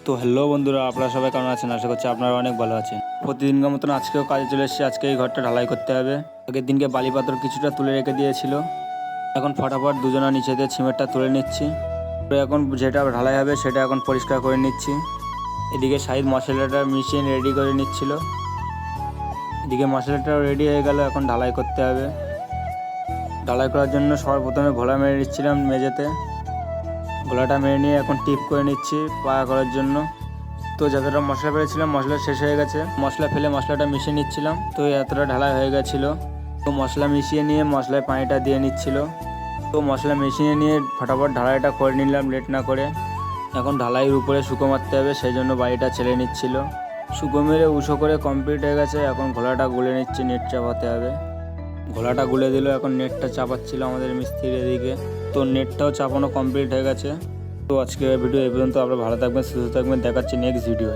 তো হ্যালো বন্ধুরা, আপনারা সবাই কেমন আছেন? আশা করছি আপনারা অনেক ভালো আছেন। প্রতিদিনকার মতন আজকেও কাজে চলে এসেছি। আজকে এই ঘরটা ঢালাই করতে হবে। আগের দিনকে বালি পাথর কিছুটা তুলে রেখে দিয়েছিল। এখন ফটাফট দুজনা নিচে দিয়ে সিমেন্টটা তুলে নিচ্ছি। তো এখন যেটা ঢালাই হবে সেটা এখন পরিষ্কার করে নিচ্ছি। এদিকে শাহিদ মশলাটা মিশিয়ে রেডি করে নিচ্ছিল। এদিকে মশলাটাও রেডি হয়ে গেল, এখন ঢালাই করতে হবে। ঢালাই করার জন্য সবার প্রথমে ঘোলা মেরে নিচ্ছিলাম মেঝেতে। ঘোলাটা মেরে নিয়ে এখন টিপ করে নিচ্ছি পায়া করার জন্য। তো যতটা মশলা পেরেছিলাম মশলা শেষ হয়ে গেছে, মশলা ফেলে মশলাটা মিশিয়ে নিচ্ছিলাম। তো এতটা ঢালাই হয়ে গেছিলো। তো মশলা মিশিয়ে নিয়ে মশলায় পানিটা দিয়ে নিচ্ছিল। তো মশলা মিশিয়ে নিয়ে ফটাফট ঢালাইটা করে নিলাম লেট না করে। এখন ঢালাইয়ের উপরে শুকো মারতে হবে, সেই জন্য বাড়িটা ছেড়ে নিচ্ছিল। শুকো মেরে উঁচু করে কমপ্লিট হয়ে গেছে। এখন ঘোলাটা গুলে নিচ্ছি, নেট চাপাতে হবে। ঘোলাটা গুলে দিল, এখন নেটটা চাপাচ্ছিল আমাদের মিস্ত্রির এদিকে। তো নেটটাও চাপানো কমপ্লিট হয়ে গেছে। তো আজকের ভিডিও এই পর্যন্ত। আপনারা ভালো থাকবেন, সুস্থ থাকবেন, দেখাচ্ছি নেক্সট ভিডিও।